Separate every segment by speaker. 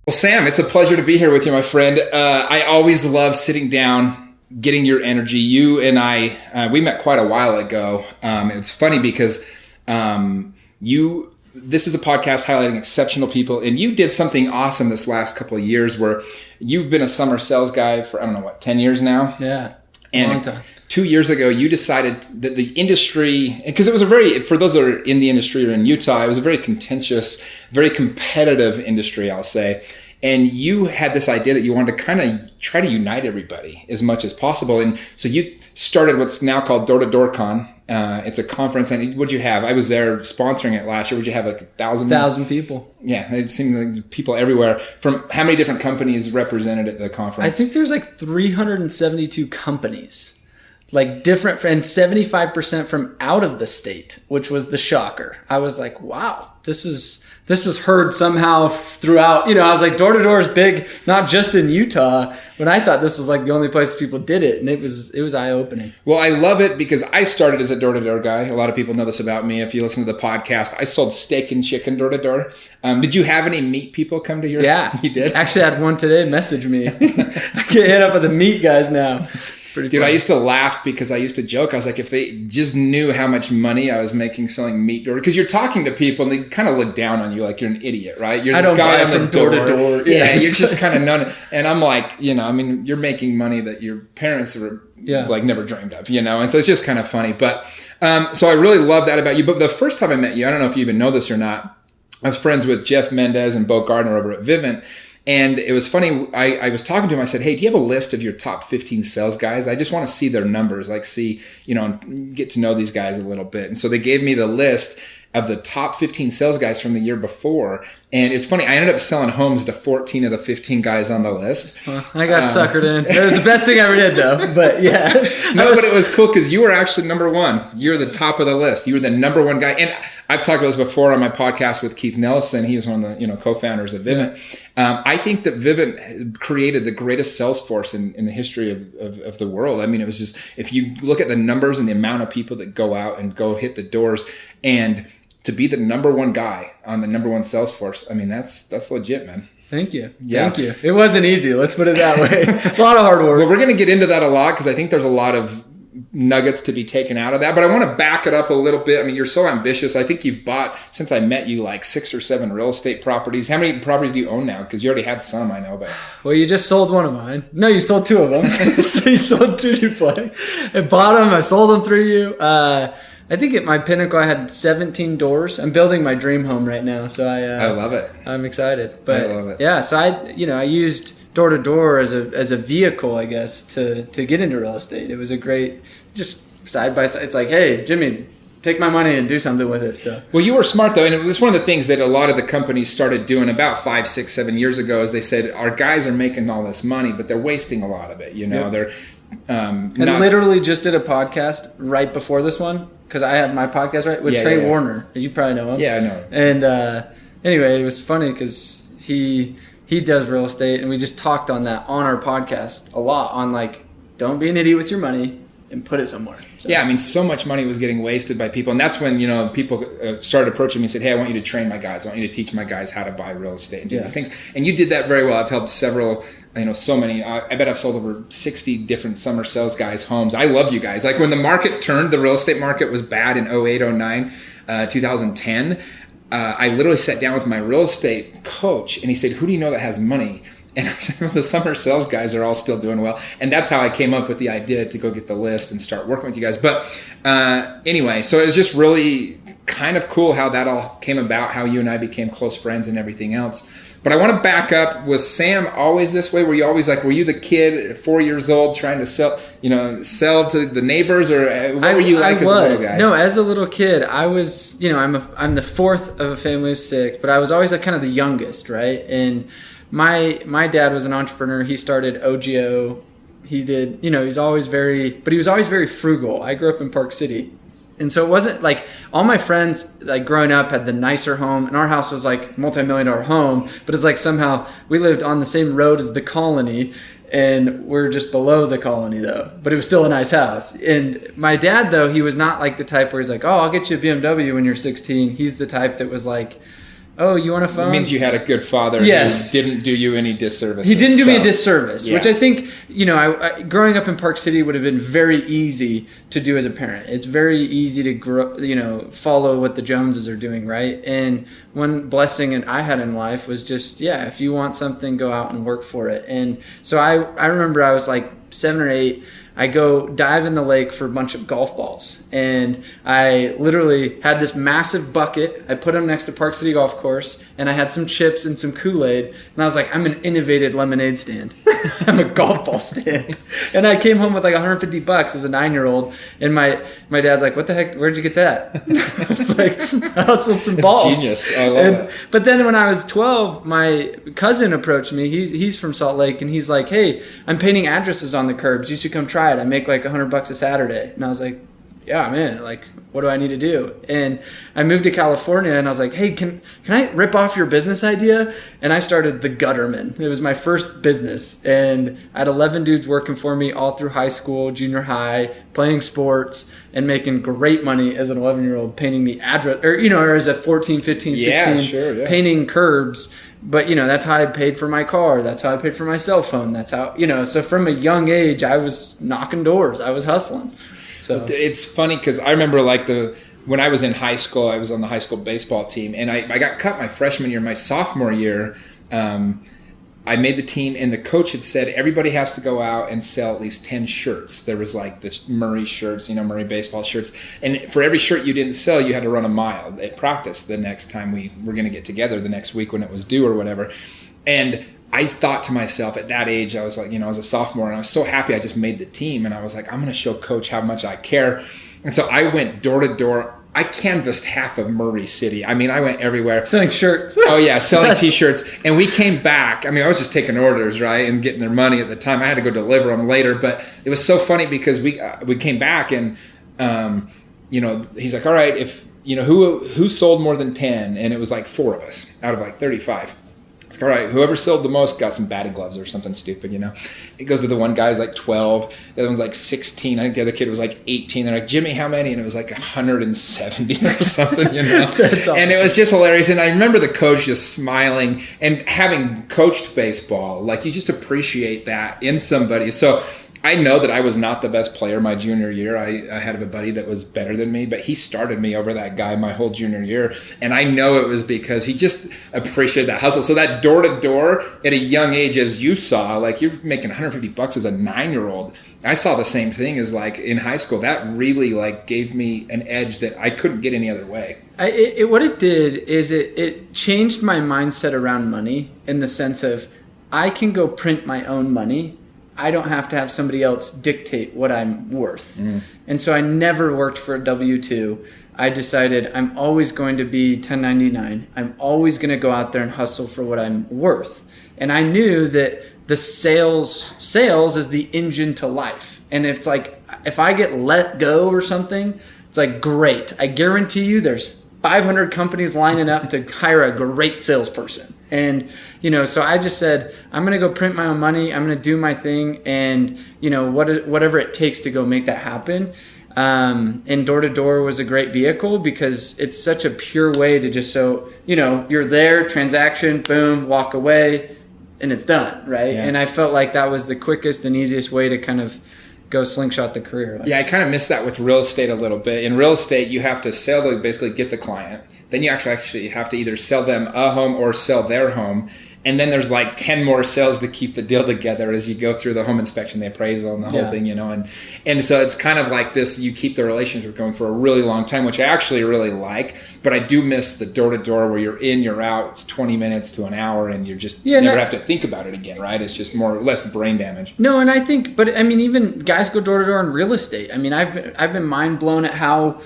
Speaker 1: Well, Sam, it's a pleasure to be here with you, my friend. I always love sitting down, getting your energy. You and I, we met quite a while ago. It's funny because this is a podcast highlighting exceptional people, and you did something awesome this last couple of years where you've been a summer sales guy for, 10 years now?
Speaker 2: Yeah,
Speaker 1: and
Speaker 2: long time.
Speaker 1: 2 years ago, you decided that the industry, because it was for those that are in the industry or in Utah, it was a very contentious, very competitive industry, I'll say. And you had this idea that you wanted to kind of try to unite everybody as much as possible. And so you started what's now called Door2DoorCon. It's a conference. And what'd you have? I was there sponsoring it last year. Would you have like 1,000?
Speaker 2: 1,000 people.
Speaker 1: Yeah, it seemed like people everywhere. From how many different companies represented at the conference?
Speaker 2: I think there's like 372 companies. Like different, and 75% from out of the state, which was the shocker. I was like, wow, this was heard somehow throughout. I was like, Door-to-Door is big, not just in Utah. But I thought this was like the only place people did it, and it was eye-opening.
Speaker 1: Well, I love it because I started as a door-to-door guy. A lot of people know this about me. If you listen to the podcast, I sold steak and chicken door-to-door. Did you have any meat people come to your?
Speaker 2: Yeah,
Speaker 1: you did.
Speaker 2: Actually, I had one today message me. I get hit up with the meat guys now.
Speaker 1: Dude, funny. I used to laugh because I used to joke. I was like, if they just knew how much money I was making selling meat door, because you're talking to people and they kind of look down on you like you're an idiot, right? You're this guy on the door to door. Yeah, you're just kind of known. And I'm like, you're making money that your parents were like never dreamed of, And so it's just kind of funny. But so I really love that about you. But the first time I met you, I don't know if you even know this or not, I was friends with Jeff Mendez and Bo Gardner over at Vivint. And it was funny, I was talking to him, I said, hey, do you have a list of your top 15 sales guys? I just want to see their numbers, and get to know these guys a little bit. And so they gave me the list of the top 15 sales guys from the year before. And it's funny, I ended up selling homes to 14 of the 15 guys on the list.
Speaker 2: I got suckered in. It was the best thing I ever did, though. But yeah.
Speaker 1: But it was cool because you were actually number one. You're the top of the list. You were the number one guy. And I've talked about this before on my podcast with Keith Nelson. He was one of the co-founders of Vivint. I think that Vivint created the greatest sales force in the history of the world. I mean, it was just, if you look at the numbers and the amount of people that go out and go hit the doors, and to be the number one guy on the number one sales force, I mean, that's legit, man.
Speaker 2: Thank you. Yeah. Thank you. It wasn't easy. Let's put it that way. A lot of hard work.
Speaker 1: Well, we're going to get into that a lot because I think there's a lot of nuggets to be taken out of that. But I want to back it up a little bit. I mean, you're so ambitious. I think you've bought, since I met you, like 6 or 7 real estate properties. How many properties do you own now? Because you already had some, I know. But
Speaker 2: well, you just sold one of mine. No, you sold 2 of them. So you sold 2 duplex. I bought them. I sold them through you. I think at my pinnacle, I had 17 doors. I'm building my dream home right now, so I
Speaker 1: love it.
Speaker 2: I'm excited. But
Speaker 1: I love it.
Speaker 2: Yeah, so I used door-to-door as a vehicle, I guess, to get into real estate. It was a great, just side by side. It's like, hey, Jimmy, take my money and do something with it. So.
Speaker 1: Well, you were smart though, and it was one of the things that a lot of the companies started doing about 5, 6, 7 years ago. Is they said our guys are making all this money, but they're wasting a lot of it. Yep. They're
Speaker 2: literally just did a podcast right before this one. Because I have my podcast with Trey Warner. You probably know him.
Speaker 1: Yeah, I know him.
Speaker 2: And anyway, it was funny because he does real estate, and we just talked on that on our podcast a lot on like, don't be an idiot with your money and put it somewhere. So.
Speaker 1: Yeah, I mean, so much money was getting wasted by people. And that's when, people started approaching me and said, hey, I want you to train my guys. I want you to teach my guys how to buy real estate and do these things. And you did that very well. I've helped several, so many. I bet I've sold over 60 different summer sales guys' homes. I love you guys. Like when the market turned, the real estate market was bad in 08, 09, 2010. I literally sat down with my real estate coach and he said, who do you know that has money? And I said, well, the summer sales guys are all still doing well. And that's how I came up with the idea to go get the list and start working with you guys. But anyway, so it was just really kind of cool how that all came about, how you and I became close friends and everything else. But I want to back up. Was Sam always this way? Were you always like, were you the kid at 4 years old trying to sell to the neighbors, or what were you like as a little guy?
Speaker 2: No, as a little kid, I was, I'm the 4th of a family of 6, but I was always like kind of the youngest, right? And my dad was an entrepreneur. He started OGO. He did, he's always but he was always very frugal. I grew up in Park City. And so it wasn't like all my friends like growing up had the nicer home, and our house was like multi-million-dollar home, but it's like somehow we lived on the same road as the Colony, and we're just below the Colony though, but it was still a nice house. And my dad though, he was not like the type where he's like, oh, I'll get you a BMW when you're 16. He's the type that was like, oh, you want a phone?
Speaker 1: It means you had a good father
Speaker 2: yes.
Speaker 1: who didn't do you any disservice.
Speaker 2: He didn't do me a disservice,
Speaker 1: yeah.
Speaker 2: which I think, I growing up in Park City would have been very easy to do as a parent. It's very easy to grow, follow what the Joneses are doing, right? And one blessing that I had in life was just, if you want something, go out and work for it. And so I remember I was like 7 or 8. I go dive in the lake for a bunch of golf balls. And I literally had this massive bucket. I put them next to Park City Golf Course. And I had some chips and some Kool-Aid. And I was like, I'm an innovative lemonade stand. I'm a golf ball stand. And I came home with like $150 as a 9-year-old. And my dad's like, what the heck? Where'd you get that? I was like, I hustled some balls.
Speaker 1: It's genius. I love that.
Speaker 2: But then when I was 12, my cousin approached me. He's from Salt Lake. And he's like, hey, I'm painting addresses on the curbs. You should come try it. I make like $100 a Saturday. And I was like, yeah, I'm in. Like, what do I need to do? And I moved to California and I was like, hey, can I rip off your business idea? And I started the Gutterman. It was my first business. And I had 11 dudes working for me all through high school, junior high, playing sports and making great money as an 11-year-old painting the address, or as a 14, 15, 16, painting curbs. But, that's how I paid for my car. That's how I paid for my cell phone. That's how, so from a young age, I was knocking doors. I was hustling. So
Speaker 1: it's funny because I remember when I was in high school, I was on the high school baseball team, and I got cut my freshman year. My sophomore year, I made the team, and the coach had said everybody has to go out and sell at least 10 shirts. There was like this Murray shirts, Murray baseball shirts, and for every shirt you didn't sell, you had to run a mile at practice the next time we were going to get together the next week when it was due or whatever. And I thought to myself at that age, I was like, I was a sophomore, and I was so happy I just made the team, and I was like, I'm going to show coach how much I care. And so I went door to door. I canvassed half of Murray City. I mean, I went everywhere.
Speaker 2: Selling shirts.
Speaker 1: Oh, yeah, selling T-shirts. And we came back. I mean, I was just taking orders, right, and getting their money at the time. I had to go deliver them later. But it was so funny because we came back, and, he's like, all right, if, who sold more than 10? And it was like 4 of us out of like 35. It's like, all right, whoever sold the most got some batting gloves or something stupid, It goes to the one guy's like 12. The other one's like 16. I think the other kid was like 18. They're like, Jimmy, how many? And it was like 170 or something,
Speaker 2: That's awesome.
Speaker 1: And it was just hilarious. And I remember the coach just smiling, and having coached baseball, like you just appreciate that in somebody. So I know that I was not the best player my junior year. I had a buddy that was better than me, but he started me over that guy my whole junior year. And I know it was because he just appreciated that hustle. So that door to door at a young age, as you saw, like you're making $150 as a 9-year-old. I saw the same thing as like in high school. That really like gave me an edge that I couldn't get any other way.
Speaker 2: What it did is it changed my mindset around money in the sense of I can go print my own money. I don't have to have somebody else dictate what I'm worth. And so I never worked for a W-2. I decided I'm always going to be 1099. I'm always going to go out there and hustle for what I'm worth. And I knew that the sales is the engine to life. And it's like, if I get let go or something, it's like, great. I guarantee you there's 500 companies lining up to hire a great salesperson. And, so I just said, I'm going to go print my own money. I'm going to do my thing. And, whatever it takes to go make that happen. And door to door was a great vehicle because it's such a pure way to just you're there, transaction, boom, walk away, and it's done. Right. Yeah. And I felt like that was the quickest and easiest way to kind of go slingshot the career.
Speaker 1: Yeah, I kind of missed that with real estate a little bit. In real estate, you have to sell to basically get the client. Then you actually have to either sell them a home or sell their home. And then there's like 10 more sales to keep the deal together as you go through the home inspection, the appraisal, and the whole thing, And so it's kind of like this, you keep the relationship going for a really long time, which I actually really like. But I do miss the door-to-door where you're in, you're out. It's 20 minutes to an hour, and you're just never have to think about it again, right? It's just less brain damage.
Speaker 2: No, and I think, but I mean, even guys go door-to-door in real estate. I mean, I've been mind blown at how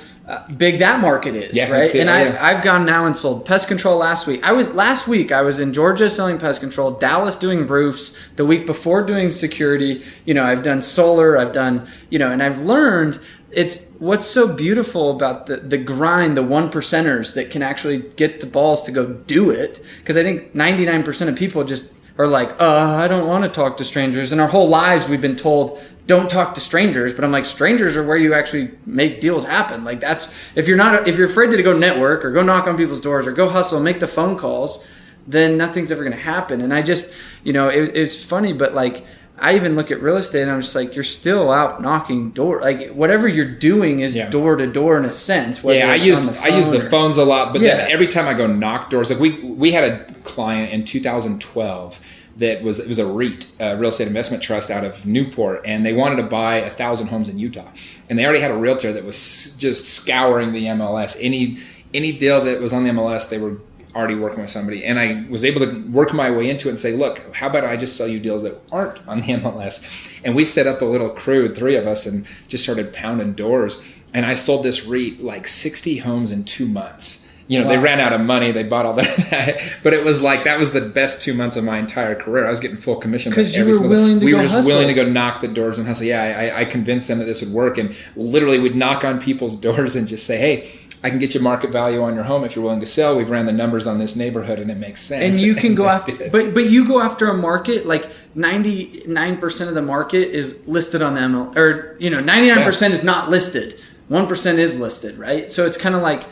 Speaker 2: big that market is, right? And I've gone now and sold pest control last week. I was in Georgia selling pest control, Dallas doing roofs, the week before doing security. I've done solar, I've done, and I've learned it's what's so beautiful about the grind, the 1%ers that can actually get the balls to go do it. Because I think 99% of people just or like, I don't want to talk to strangers. And our whole lives we've been told, don't talk to strangers. But I'm like, strangers are where you actually make deals happen. Like that's, if you're afraid to go network or go knock on people's doors or go hustle, make the phone calls, then nothing's ever going to happen. And I just, it's funny, but like, I even look at real estate and I'm just like, you're still out knocking door. Like whatever you're doing is door to door in a sense.
Speaker 1: I use the phones a lot, but then every time I go knock doors, like we had a client in 2012 that was a REIT, real estate investment trust out of Newport, and they wanted to buy 1,000 homes in Utah, and they already had a realtor that was just scouring the MLS. Any deal that was on the MLS, they were already working with somebody, and I was able to work my way into it and say, look, how about I just sell you deals that aren't on the MLS? And we set up a little crew, 3 of us, and just started pounding doors, and I sold this REIT like 60 homes in 2 months. Wow. They ran out of money, they bought all that, but it was like, that was the best 2 months of my entire career. I was getting full commission.
Speaker 2: Because you were willing to
Speaker 1: we
Speaker 2: go
Speaker 1: were just
Speaker 2: hustle.
Speaker 1: willing to go knock the doors and hustle. I convinced them that this would work, and literally we'd knock on people's doors and just say, hey, I can get you market value on your home if you're willing to sell. We've ran the numbers on this neighborhood and it makes sense.
Speaker 2: And you can go after, but you go after a market, like 99% of the market is listed on the ML, or 99% is not listed. 1% is listed, right? So it's kind of like,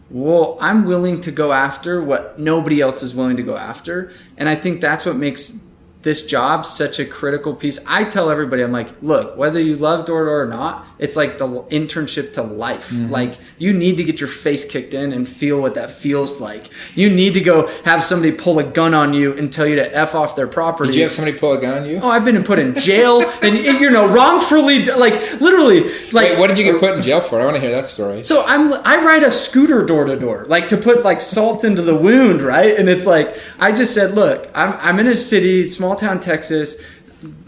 Speaker 2: well, I'm willing to go after what nobody else is willing to go after. And I think that's what makes this job such a critical piece. I tell everybody, I'm like, look, whether you love door-to-door or not, it's like the internship to life. Mm-hmm. Like you need to get your face kicked in and feel what that feels like. You need to go have somebody pull a gun on you and tell you to F off their property.
Speaker 1: Did you have somebody pull a gun on you?
Speaker 2: Oh, I've been put in jail and wrongfully, like literally. Like,
Speaker 1: wait, what did you get put in jail for? I want to hear that story.
Speaker 2: So I ride a scooter door to door, like to put like salt into the wound, right? And it's like, I just said, look, I'm in a city, small town Texas.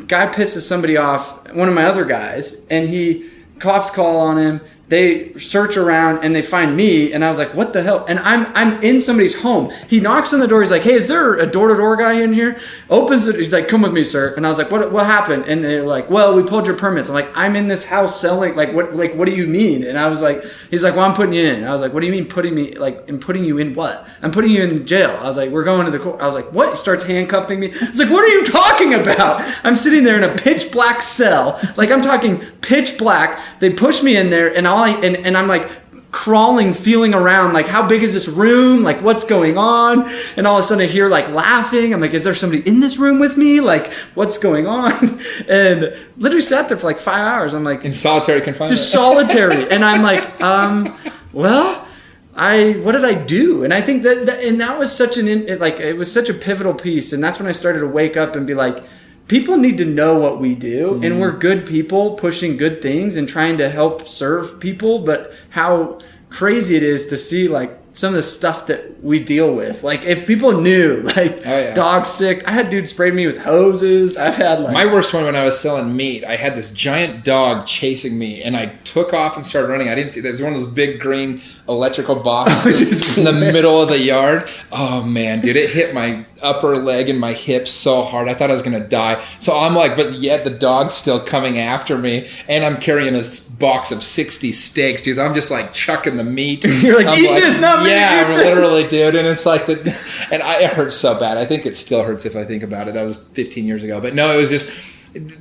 Speaker 2: Guy pisses somebody off, one of my other guys, and cops call on him. They search around and they find me, and I was like, what the hell? And I'm in somebody's home. He knocks on the door. He's like, hey, is there a door-to-door guy in here? Opens it. He's like, come with me, sir. And I was like, what happened? And they're like, well, we pulled your permits. I'm like, I'm in this house selling. What do you mean? And I was like, he's like, well, I'm putting you in. And I was like, what do you mean putting me, and putting you in what? I'm putting you in jail. I was like, we're going to the court. I was like, what? He starts handcuffing me. I was like, what are you talking about? I'm sitting there in a pitch black cell. Like I'm talking pitch black. They push me in there, and I'm like crawling, feeling around, like how big is this room? Like what's going on? And all of a sudden I hear like laughing. I'm like, is there somebody in this room with me? Like what's going on? And literally sat there for like 5 hours. I'm like,
Speaker 1: in solitary confinement?
Speaker 2: Just solitary. And I'm like, what did I do? And I think that was such it was such a pivotal piece. And that's when I started to wake up and be like, people need to know what we do, and we're good people pushing good things and trying to help serve people, but how crazy it is to see like some of the stuff that we deal with. Like if people knew, like dog sick, I had dudes sprayed me with hoses. I've had like...
Speaker 1: My worst one when I was selling meat, I had this giant dog chasing me, and I took off and started running. I didn't see, there's one of those big green electrical boxes in the middle of the yard. Oh man, dude, it hit my upper leg and my hip so hard. I thought I was going to die. So I'm like, but yet the dog's still coming after me, and I'm carrying a box of 60 steaks, dude. I'm just like chucking the meat.
Speaker 2: You're like, eat this, not me.
Speaker 1: Yeah, literally, dude. And it's like it hurts so bad. I think it still hurts if I think about it. That was 15 years ago. But no, it was just,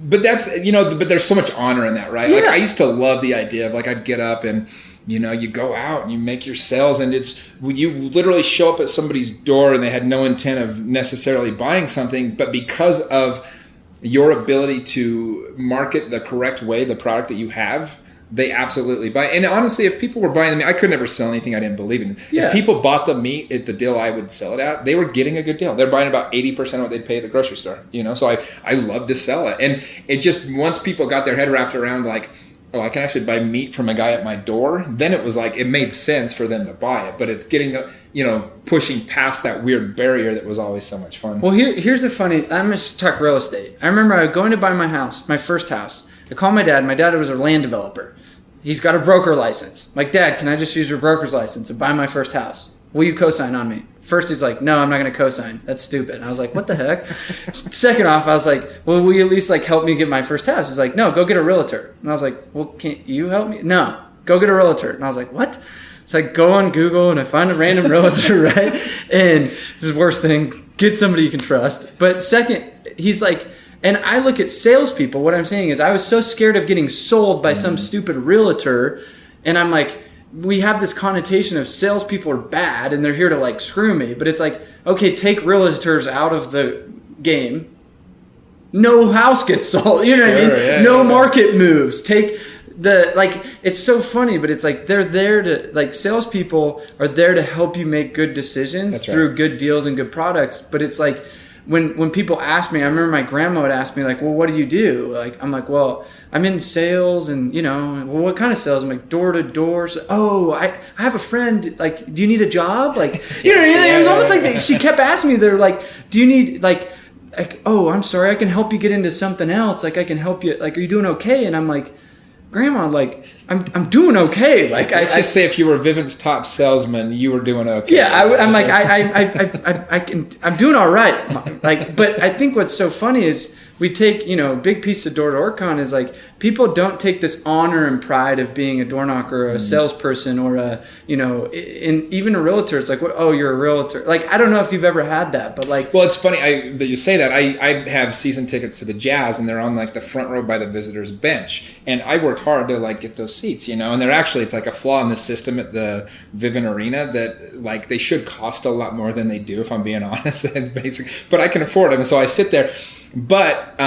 Speaker 1: but that's, but there's so much honor in that, right?
Speaker 2: Yeah.
Speaker 1: Like I used to love the idea of like, I'd get up and, you go out and you make your sales, and you literally show up at somebody's door and they had no intent of necessarily buying something, but because of your ability to market the correct way the product that you have, they absolutely buy. And honestly, if people were buying the meat, I could never sell anything I didn't believe in. Yeah. If people bought the meat at the deal I would sell it at, they were getting a good deal. They're buying about 80% of what they'd pay at the grocery store. So I love to sell it. And it just, once people got their head wrapped around like, oh, I can actually buy meat from a guy at my door, then it was like, it made sense for them to buy it. But it's getting, pushing past that weird barrier that was always so much fun.
Speaker 2: Well, here's a funny, I'm going to talk real estate. I remember I was going to buy my house, my first house. I called my dad. My dad was a land developer. He's got a broker license. I'm like, Dad, can I just use your broker's license and buy my first house? Will you co-sign on me? First, he's like, no, I'm not going to co-sign. That's stupid. And I was like, what the heck? Second off, I was like, well, will you at least like help me get my first house? He's like, no, go get a realtor. And I was like, well, can't you help me? No, go get a realtor. And I was like, what? So I go on Google and I find a random realtor, right? And the worst thing, get somebody you can trust. But second, he's like, and I look at salespeople. What I'm saying is I was so scared of getting sold by some stupid realtor. And I'm like, we have this connotation of salespeople are bad and they're here to like screw me. But it's like, okay, take realtors out of the game. No house gets sold. You know what I mean?
Speaker 1: Yeah,
Speaker 2: no market moves. Take the, like, it's so funny, but it's like they're there to, like, salespeople are there to help you make good decisions through good deals and good products. But it's like when people ask me, I remember my grandma would ask me, like, well, what do you do? Like, I'm like, well, I'm in sales, and, you know, well, what kind of sales? I'm like, door to door. So, oh, I have a friend, like, do you need a job? Like, you know, it was almost like she kept asking me, they're like, do you need, like, oh, I'm sorry, I can help you get into something else. Like, I can help you. Like, are you doing okay? And I'm like, Grandma, like, I'm doing okay. Like,
Speaker 1: let's just say if you were Vivint's top salesman, you were doing okay.
Speaker 2: Yeah, I'm like, I'm doing all right. Like, but I think what's so funny is we take, you know, a big piece of Door2DoorCon is like people don't take this honor and pride of being a door knocker or a salesperson or a, you know, even a realtor. It's like, what? Oh, you're a realtor. Like, I don't know if you've ever had that, but like,
Speaker 1: well, it's funny that you say that. I have season tickets to the Jazz, and they're on like the front row by the visitors bench, and I worked hard to like get those seats, you know. And they're actually, it's like a flaw in the system at the Vivint Arena that like they should cost a lot more than they do, if I'm being honest. Basic, but I can afford them, and so I sit there. But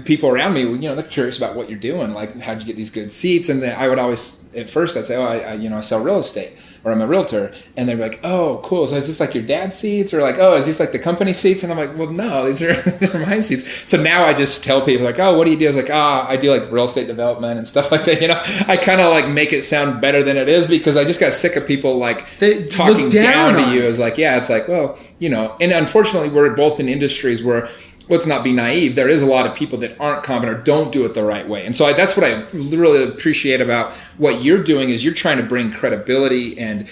Speaker 1: people around me, you know, they're curious about what you're doing. Like, how'd you get these good seats? And then I would always, at first, I'd say, oh, I sell real estate, or I'm a realtor. And they'd be like, oh, cool. So is this like your dad's seats? Or like, oh, is these like the company seats? And I'm like, well, no, these are my seats. So now I just tell people like, oh, what do you do? I was like, I do like real estate development and stuff like that. You know, I kind of like make it sound better than it is, because I just got sick of people like talking down to you as like, yeah, it's like, well, you know, and unfortunately we're both in industries where, let's not be naive, there is a lot of people that aren't competent or don't do it the right way. And so that's what I really appreciate about what you're doing, is you're trying to bring credibility and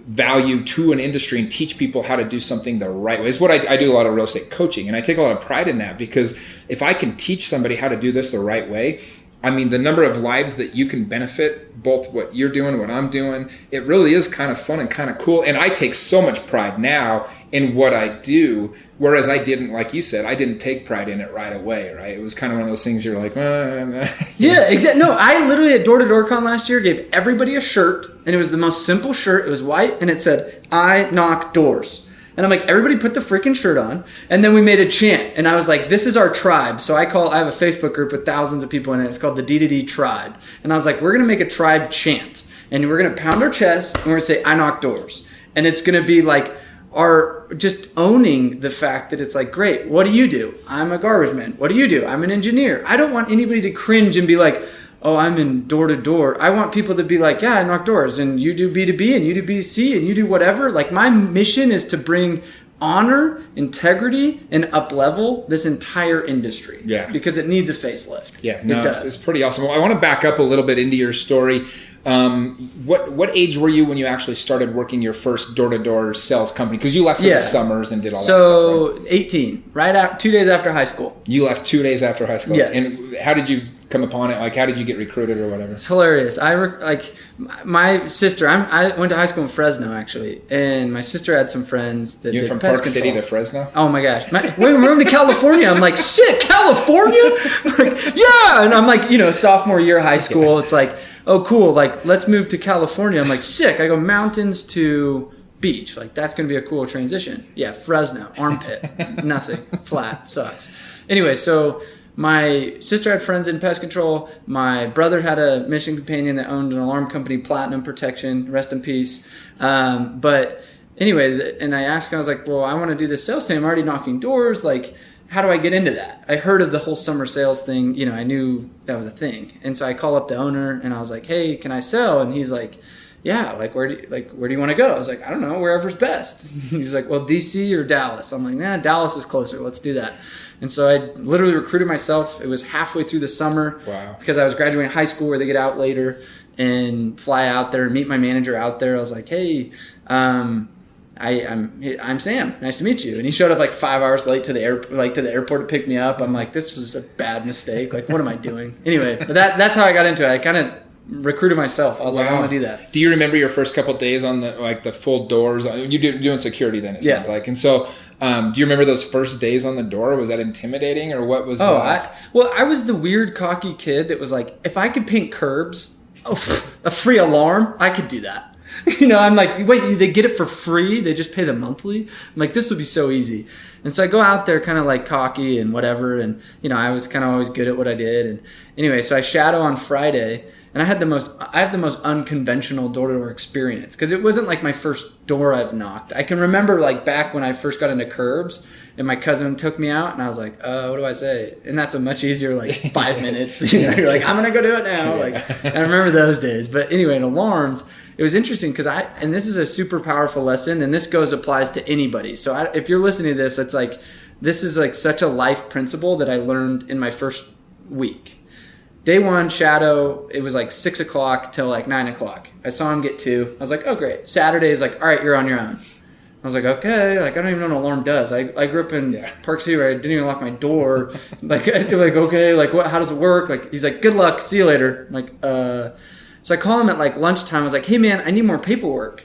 Speaker 1: value to an industry and teach people how to do something the right way. It's what I do a lot of real estate coaching, and I take a lot of pride in that, because if I can teach somebody how to do this the right way, I mean, the number of lives that you can benefit, both what you're doing, what I'm doing, it really is kind of fun and kind of cool. And I take so much pride now in what I do, whereas I didn't, like you said, I didn't take pride in it right away, right? It was kind of one of those things you're like,
Speaker 2: yeah, exactly. No, I literally at Door2DoorCon last year gave everybody a shirt, and it was the most simple shirt. It was white, and it said, I knock doors. And I'm like, everybody put the freaking shirt on. And then we made a chant. And I was like, this is our tribe. So I have a Facebook group with thousands of people in it. It's called the D2D tribe. And I was like, we're going to make a tribe chant. And we're going to pound our chest, and we're going to say, I knock doors. And it's going to be like our just owning the fact that it's like, great, what do you do? I'm a garbage man. What do you do? I'm an engineer. I don't want anybody to cringe and be like, oh, I'm in door to door. I want people to be like, yeah, I knock doors, and you do B2B, and you do B2C, and you do whatever. Like, my mission is to bring honor, integrity, and up-level this entire industry.
Speaker 1: Yeah.
Speaker 2: Because it needs a facelift.
Speaker 1: Yeah, no, it's pretty awesome. Well, I want to back up a little bit into your story. What age were you when you actually started working your first door-to-door sales company? Because you left for the summers and did all that stuff, right? So
Speaker 2: 18, right out 2 days after high school.
Speaker 1: You left 2 days after high school?
Speaker 2: Yes.
Speaker 1: And how did you come upon it? Like, how did you get recruited or whatever?
Speaker 2: It's hilarious. My sister, I went to high school in Fresno, actually, and my sister had some friends that
Speaker 1: you went from Park City to Fresno?
Speaker 2: Oh my gosh. We moved to California. I'm like, sick, California? Like, yeah. And I'm like, you know, sophomore year of high school. It's like, oh, cool. Like, let's move to California. I'm like, sick. I go mountains to beach. Like, that's going to be a cool transition. Yeah, Fresno, armpit, nothing, flat, sucks. Anyway, so my sister had friends in pest control. My brother had a mission companion that owned an alarm company, Platinum Protection, rest in peace. But anyway, and I asked him, I was like, well, I want to do this sales thing. I'm already knocking doors. Like, how do I get into that? I heard of the whole summer sales thing. You know, I knew that was a thing. And so I call up the owner, and I was like, hey, can I sell? And he's like, yeah, like, where do you want to go? I was like, I don't know, wherever's best. He's like, well, DC or Dallas? I'm like, nah, Dallas is closer. Let's do that. And so I literally recruited myself. It was halfway through the summer.
Speaker 1: Wow. Because
Speaker 2: I was graduating high school where they get out later, and fly out there and meet my manager out there. I was like, hey, I'm Sam. Nice to meet you. And he showed up like 5 hours late to the airport to pick me up. I'm like, this was a bad mistake. Like, what am I doing? Anyway, but that's how I got into it. I kind of recruited myself. I was like, I want to do that.
Speaker 1: Do you remember your first couple of days on the full doors? You're doing security then, it sounds like. And so, do you remember those first days on the door? Was that intimidating, or what was?
Speaker 2: I was the weird cocky kid that was like, if I could paint curbs, a free alarm, I could do that. I'm like, wait, they get it for free? They just pay the monthly? I'm like, this would be so easy. And so I go out there kind of like cocky and whatever. And, I was kind of always good at what I did. And anyway, so I shadow on Friday, and I have the most unconventional door-to-door experience, because it wasn't like my first door I've knocked. I can remember like back when I first got into curbs, and my cousin took me out, and I was like, what do I say? And that's a much easier, like 5 minutes. You're like, I'm going to go do it now. Like, I remember those days. But anyway, in alarms, it was interesting because and this is a super powerful lesson, and this applies to anybody. So if you're listening to this, it's like, this is like such a life principle that I learned in my first week. Day one, shadow, it was like 6 o'clock till like 9 o'clock. I saw him get 2. I was like, oh, great. Saturday is like, all right, you're on your own. I was like, okay, like I don't even know what an alarm does. I grew up in Park City where I didn't even lock my door. Like, okay, like what? How does it work? Like, he's like, good luck, see you later. I'm like, so I call him at like lunchtime. I was like, hey man, I need more paperwork.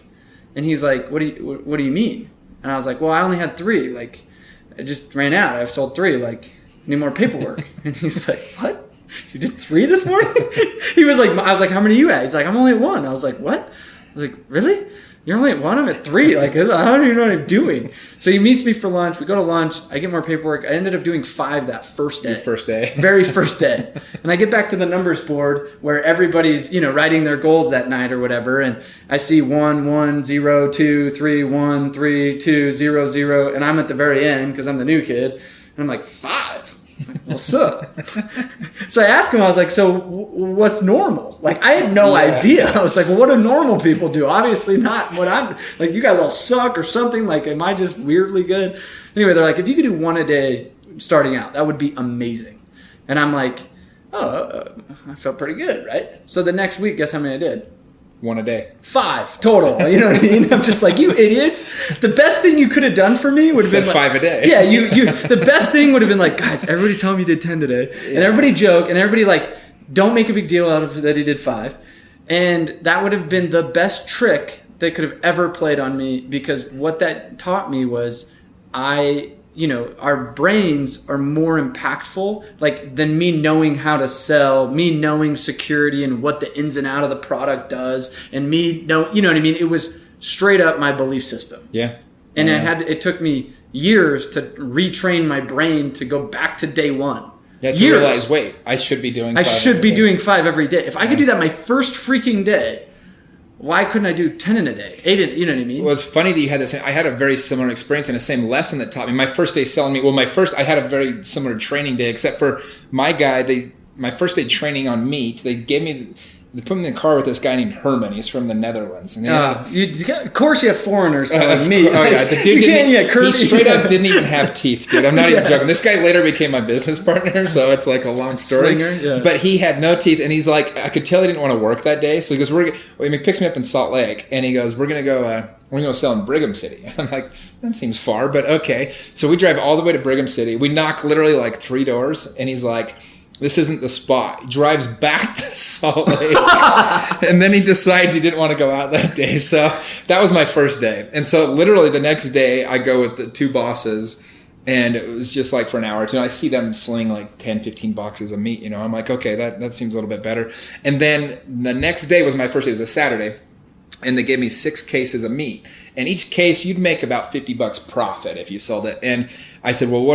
Speaker 2: And he's like, what do you mean? And I was like, well, I only had 3. Like, I just ran out. I've sold 3. Like, I need more paperwork. And he's like, what? You did 3 this morning? I was like, how many are you at? He's like, I'm only at 1. I was like, what? I was like, really? You're only at 1? I'm at 3. Like, I don't even know what I'm doing. So he meets me for lunch. We go to lunch. I get more paperwork. I ended up doing 5 that first day.
Speaker 1: Your first day.
Speaker 2: Very first day. And I get back to the numbers board where everybody's, writing their goals that night or whatever. And I see 1, 1, 0, 2, 3, 1, 3, 2, 0, 0. And I'm at the very end because I'm the new kid. And I'm like, 5. What's up? So I asked him, I was like, so what's normal? Like, I had no idea. I was like, well, what do normal people do? Obviously not what I'm, like, you guys all suck or something. Like, am I just weirdly good? Anyway, they're like, if you could do 1 a day starting out, that would be amazing. And I'm like, I felt pretty good, right? So the next week, guess how many I did?
Speaker 1: 1 a day.
Speaker 2: 5 total. You know what I mean? I'm just like, you idiots. The best thing you could have done for me would have been like,
Speaker 1: 5 a day.
Speaker 2: Yeah, you. The best thing would have been like, guys, everybody tell him you did 10 today. Yeah. And everybody joke, and everybody like, don't make a big deal out of that he did 5. And that would have been the best trick they could have ever played on me, because what that taught me was our brains are more impactful, like, than me knowing how to sell, me knowing security and what the ins and out of the product does, and me know, you know what I mean? It was straight up my belief system.
Speaker 1: Yeah.
Speaker 2: And it took me years to retrain my brain to go back to day one.
Speaker 1: Yeah, to realize, wait, I should be doing 5
Speaker 2: I should be doing 5 every day. If I could do that my first freaking day, why couldn't I do 10 in a day? 8, you know what I mean?
Speaker 1: Well, it's funny that you had this. I had a very similar experience and the same lesson that taught me. My first day selling me, I had a very similar training day, except for my guy, my first day training on meat, they put me in the car with this guy named Herman. He's from the Netherlands. And
Speaker 2: of course you have foreigners selling meat.
Speaker 1: Oh, yeah. The dude he straight up didn't even have teeth, dude. I'm not even joking. This guy later became my business partner, so it's like a long story.
Speaker 2: Slinger, yeah.
Speaker 1: But he had no teeth, and he's like, I could tell he didn't want to work that day. So he goes, he picks me up in Salt Lake, and he goes, we're going to go sell in Brigham City. And I'm like, that seems far, but okay. So we drive all the way to Brigham City. We knock literally like 3 doors, and he's like, this isn't the spot. He drives back to Salt Lake. And then he decides he didn't want to go out that day. So that was my first day. And so literally the next day I go with the 2 bosses, and it was just like for an hour or 2. And I see them sling like 10, 15 boxes of meat. I'm like, okay, that seems a little bit better. And then the next day was my first day. It was a Saturday. And they gave me 6 cases of meat. And each case, you'd make about $50 profit if you sold it. And I said, well,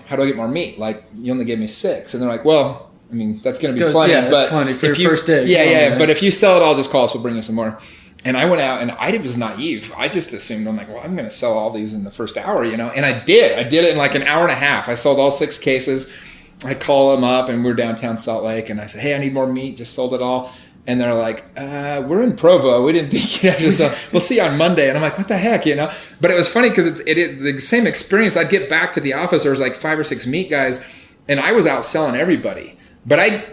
Speaker 1: how do I get more meat? Like, you only gave me 6. And they're like, well, I mean, that's going to be plenty.
Speaker 2: Yeah,
Speaker 1: but
Speaker 2: plenty for your first day.
Speaker 1: Yeah. But if you sell it all, just call us. We'll bring you some more. And I went out, and I was naive. I just assumed, I'm like, well, I'm going to sell all these in the first hour, And I did. I did it in like an hour and a half. I sold all 6 cases. I call them up, and we're downtown Salt Lake. And I said, hey, I need more meat. Just sold it all. And they're like, we're in Provo. We didn't think you'd have to sell. We'll see you on Monday. And I'm like, what the heck, But it was funny because it's the same experience. I'd get back to the office. There was like 5 or 6 meat guys, and I was out selling everybody. But I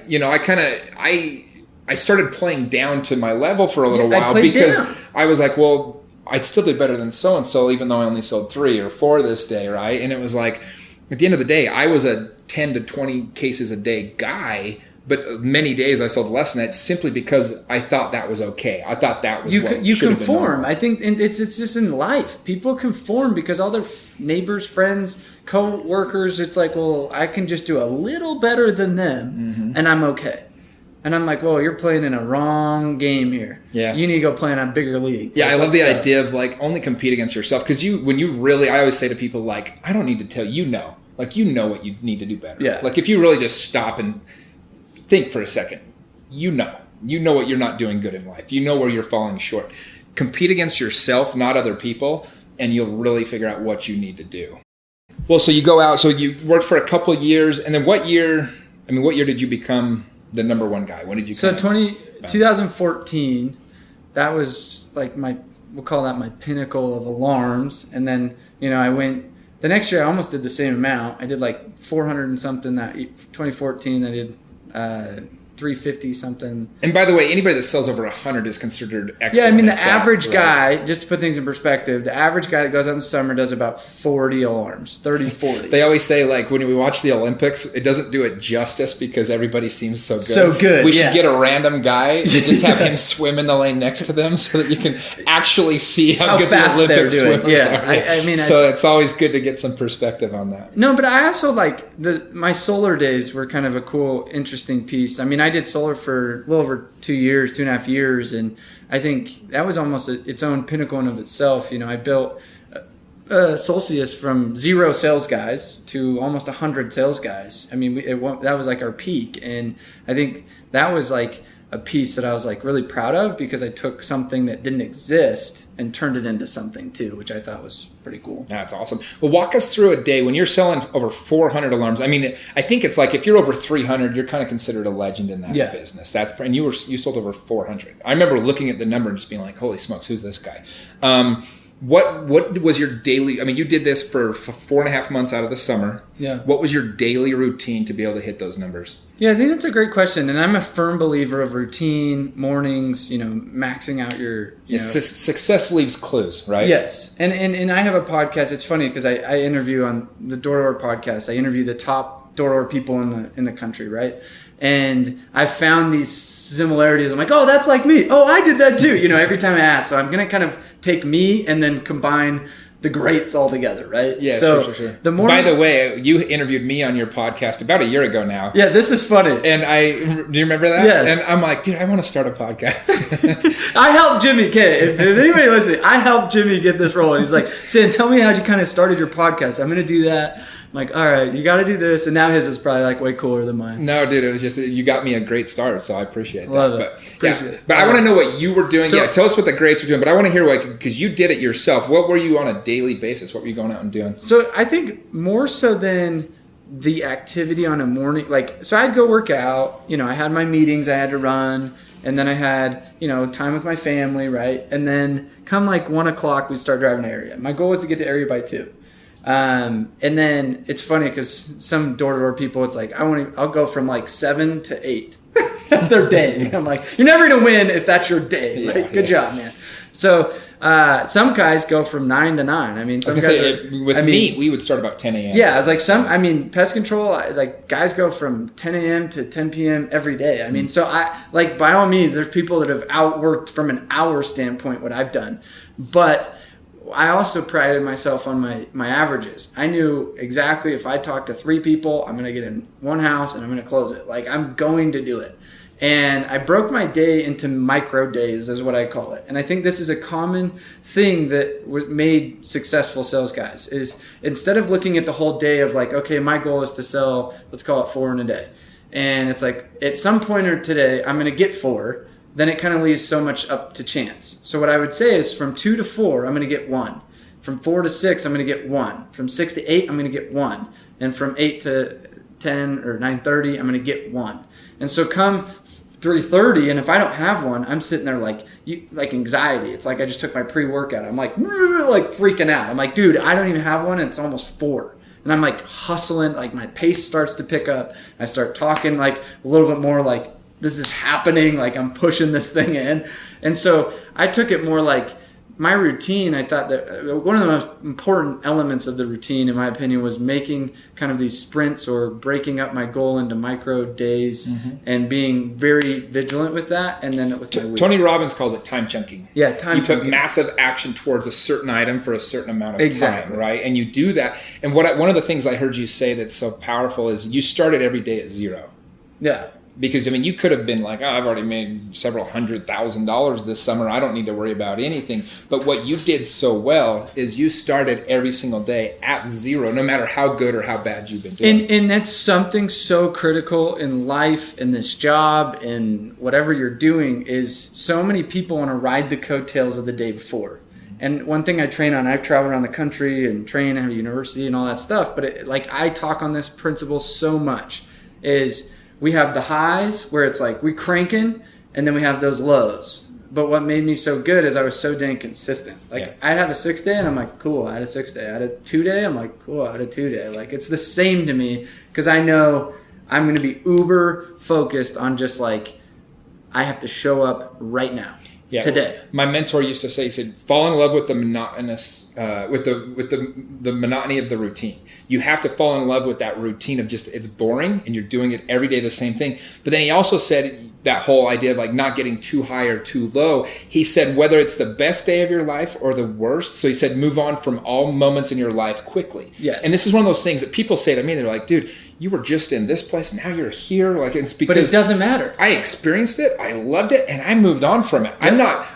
Speaker 1: started playing down to my level for a little while because down. I was like, well, I still did better than so-and-so, even though I only sold 3 or 4 this day, right? And it was like, at the end of the day, I was a 10 to 20 cases a day guy. But many days I sold less than that simply because I thought that was okay. I thought that was what
Speaker 2: you
Speaker 1: should have been
Speaker 2: conform.
Speaker 1: normal.
Speaker 2: I think it's just in life. People conform because all their neighbors, friends, co-workers, it's like, well, I can just do a little better than them and I'm okay. And I'm like, well, you're playing in a wrong game here.
Speaker 1: Yeah.
Speaker 2: You need to go play in a bigger league.
Speaker 1: Yeah,
Speaker 2: like,
Speaker 1: I love the idea of like only compete against yourself. Because when you really, I always say to people like, I don't need to tell you, like you know what you need to do better.
Speaker 2: Yeah.
Speaker 1: Like if you really just stop and think for a second, you know what you're not doing good in life. You know where you're falling short. Compete against yourself, not other people, and you'll really figure out what you need to do. Well, so you go out, so you worked for a couple of years, and then what year did you become the number one guy? When did you?
Speaker 2: So 2014, that was like we'll call that my pinnacle of alarms. And then, I went, the next year I almost did the same amount. I did like 400 and something that 2014. I did 350 something.
Speaker 1: And by the way, anybody that sells over 100 is considered excellent.
Speaker 2: Yeah, I mean, the average guy, just to put things in perspective, the average guy that goes out in the summer does about 40 alarms, 30, 40.
Speaker 1: They always say, like, when we watch the Olympics, it doesn't do it justice because everybody seems so good.
Speaker 2: So good,
Speaker 1: We should get a random guy and just have him swim in the lane next to them so that you can actually see how good
Speaker 2: fast
Speaker 1: the Olympic
Speaker 2: they're doing.
Speaker 1: swimmers are.
Speaker 2: I mean,
Speaker 1: so it's always good to get some perspective on that.
Speaker 2: No, but I also like my solar days were kind of a cool, interesting piece. I mean, I did solar for a little over 2.5 years, and I think that was almost its own pinnacle in of itself. I built Solstice from 0 sales guys to almost 100 sales guys. I mean, that was like our peak, and I think that was like a piece that I was like really proud of because I took something that didn't exist and turned it into something too, which I thought was pretty cool.
Speaker 1: That's awesome. Well, walk us through a day when you're selling over 400 alarms. I mean, I think it's like if you're over 300, you're kind of considered a legend in that business. And you sold over 400. I remember looking at the number and just being like, holy smokes, who's this guy? What was your daily, I mean, you did this for 4.5 months out of the summer.
Speaker 2: Yeah. What
Speaker 1: was your daily routine to be able to hit those numbers?
Speaker 2: Yeah, I think that's a great question. And I'm a firm believer of routine, mornings, maxing out your,
Speaker 1: Success leaves clues, right?
Speaker 2: Yes. And I have a podcast. It's funny because I interview on the Door2Door podcast. I interview the top Door2Door people in the country, right? And I found these similarities. I'm like, oh, that's like me. Oh, I did that too. Every time I ask. So I'm going to kind of take me and then combine the greats all together, right?
Speaker 1: Yeah,
Speaker 2: so
Speaker 1: sure.
Speaker 2: By
Speaker 1: the way, you interviewed me on your podcast about a year ago now.
Speaker 2: Yeah, this is funny.
Speaker 1: And do you remember that?
Speaker 2: Yes.
Speaker 1: And I'm like, dude, I want to start a podcast.
Speaker 2: I helped Jimmy, if anybody listening, I helped Jimmy get this rolling. He's like, Sam, tell me how you kind of started your podcast. I'm going to do that. I'm like, all right, you got to do this. And now his is probably like way cooler than mine.
Speaker 1: No, dude, it was just, you got me a great start. So I appreciate that.
Speaker 2: Love it. Appreciate it.
Speaker 1: But I want to know what you were doing. Tell us what the greats were doing. But I want to hear because you did it yourself. What were you on a daily basis? What were you going out and doing?
Speaker 2: So I think more so than the activity on a morning, so I'd go work out, I had my meetings I had to run, and then I had, time with my family, right? And then come 1 o'clock, we'd start driving to area. My goal was to get to area by 2. And then it's funny because some door-to-door people, it's like, I'll go from 7 to 8. That's their day. I'm like, you're never going to win if that's your day. Good job, man. So, some guys go from 9 to 9. I mean, some guys
Speaker 1: meat, we would start about 10 a.m.
Speaker 2: Yeah, it's like pest control, guys go from 10 a.m. to 10 p.m. every day. I mean, so by all means, there's people that have outworked from an hour standpoint what I've done. But I also prided myself on my averages. I knew exactly if I talked to 3 people, I'm going to get in one house and I'm going to close it. I'm going to do it. And I broke my day into micro days, is what I call it. And I think this is a common thing that made successful sales guys, is instead of looking at the whole day of okay, my goal is to sell, let's call it 4 in a day. And it's at some point or today, I'm going to get 4. Then it kind of leaves so much up to chance. So what I would say is from 2 to 4, I'm going to get 1. From 4 to 6, I'm going to get 1. From 6 to 8, I'm going to get 1. And from 8 to 10 or 9:30, I'm going to get 1. And so come 3:30, and if I don't have one, I'm sitting there like anxiety. It's like I just took my pre-workout. I'm like freaking out. I'm like, dude, I don't even have one, and it's almost 4. And I'm hustling, my pace starts to pick up. I start talking a little bit more this is happening, I'm pushing this thing in. And so I took it more my routine, I thought that one of the most important elements of the routine, in my opinion, was making kind of these sprints or breaking up my goal into micro days and being very vigilant with that. And then with my week.
Speaker 1: Tony Robbins calls it time chunking.
Speaker 2: Yeah, time chunking.
Speaker 1: You put massive action towards a certain item for a certain amount of time, right? And you do that. And one of the things I heard you say that's so powerful is you started every day at zero.
Speaker 2: Yeah.
Speaker 1: Because, I mean, you could have been like, oh, I've already made several $100,000 this summer. I don't need to worry about anything. But what you did so well is you started every single day at zero, no matter how good or how bad you've been doing.
Speaker 2: And that's something so critical in life, in this job, in whatever you're doing, is so many people want to ride the coattails of the day before. And one thing I train on, I've traveled around the country and train at a university and all that stuff, but I talk on this principle so much, is we have the highs where it's like we cranking, and then we have those lows. But what made me so good is I was so dang consistent. I'd have a 6 day and I'm like, cool, I had a 6 day. I had a 2 day, I'm like, cool, I had a 2 day. Like, it's the same to me because I know I'm going to be uber focused on just like, I have to show up right now. Yeah, today.
Speaker 1: My mentor used to say, he said, fall in love with the monotonous, with the monotony of the routine. You have to fall in love with that routine of just, it's boring and you're doing it every day, the same thing. But then he also said that whole idea of like not getting too high or too low. He said, whether it's the best day of your life or the worst. So he said, move on from all moments in your life quickly.
Speaker 2: Yes.
Speaker 1: And this is one of those things that people say to me, they're like, dude, you were just in this place and now you're here. Like, it's because
Speaker 2: but it doesn't matter.
Speaker 1: I experienced it, I loved it, and I moved on from it. Yep.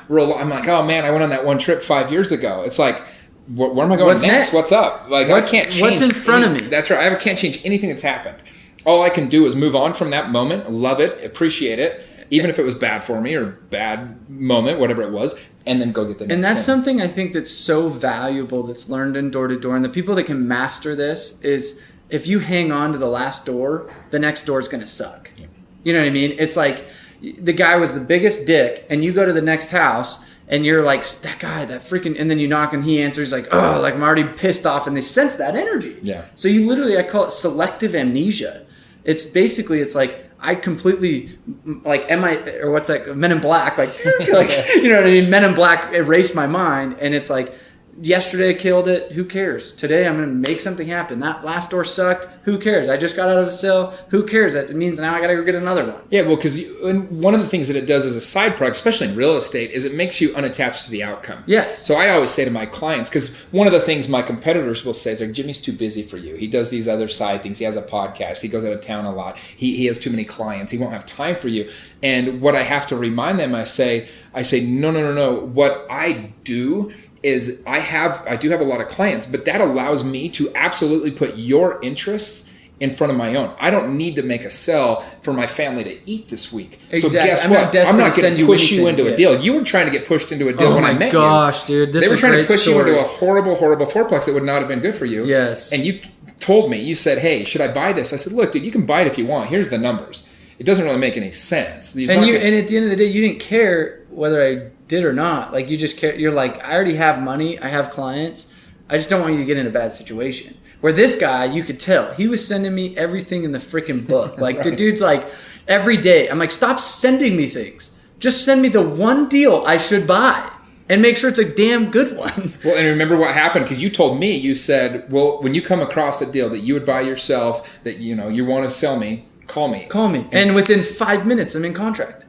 Speaker 1: I'm like, oh man, I went on that one trip 5 years ago. It's like, where am I going
Speaker 2: What's next?
Speaker 1: What's up? Like, I can't change
Speaker 2: what's in front of me.
Speaker 1: That's right. I can't change anything that's happened. All I can do is move on from that moment, love it, appreciate it, even if it was bad for me or bad moment, whatever it was, and then go get the next
Speaker 2: And that's
Speaker 1: thing.
Speaker 2: something I think that's so valuable that's learned in Door2Door. And the people that can master this is, if you hang on to the last door, the next door is going to suck. Yeah. You know what I mean? It's like the guy was the biggest dick, and you go to the next house, and you're like, that guy, that freaking, and then you knock and he answers like, oh, like I'm already pissed off, and they sense that energy.
Speaker 1: Yeah.
Speaker 2: So you literally, I call it selective amnesia. It's basically, it's like, I completely, like, what's that, Men in Black, like, you know what I mean? Men in Black erased my mind, and it's like, yesterday I killed it, who cares? Today I'm going to make something happen. That last door sucked, who cares? I just got out of a sale, who cares? That means now I got to go get another one.
Speaker 1: Yeah, well, because one of the things that it does as a side product, especially in real estate, is it makes you unattached to the outcome.
Speaker 2: Yes.
Speaker 1: So I always say to my clients, because one of the things my competitors will say is like, Jimmy's too busy for you. He does these other side things. He has a podcast. He goes out of town a lot. He has too many clients. He won't have time for you. And what I have to remind them, I say, no. What I do is I do have a lot of clients, but that allows me to absolutely put your interests in front of my own. I don't need to make a sell for my family to eat this week.
Speaker 2: Exactly.
Speaker 1: So guess
Speaker 2: I'm
Speaker 1: what? I'm not going to push you into a
Speaker 2: yet.
Speaker 1: deal. You were trying to get pushed into a deal when I met you.
Speaker 2: Oh my gosh, dude. This
Speaker 1: they were
Speaker 2: is
Speaker 1: trying
Speaker 2: great
Speaker 1: to push
Speaker 2: story.
Speaker 1: you into a horrible fourplex that would not have been good for you.
Speaker 2: Yes.
Speaker 1: And you told me, you said, hey, should I buy this? I said, look, dude, you can buy it if you want. Here's the numbers. It doesn't really make any sense.
Speaker 2: And at the end of the day, you didn't care whether I did or not. Like, you just care. You're like, I already have money. I have clients. I just don't want you to get in a bad situation. Where this guy, you could tell, he was sending me everything in the freaking book. Like, the dude's like, every day. I'm like, stop sending me things. Just send me the one deal I should buy. And make sure it's a damn good one.
Speaker 1: Well, and remember what happened, because you told me, you said, well, when you come across a deal that you would buy yourself, that you want to sell me, call me.
Speaker 2: And within 5 minutes, I'm in contract.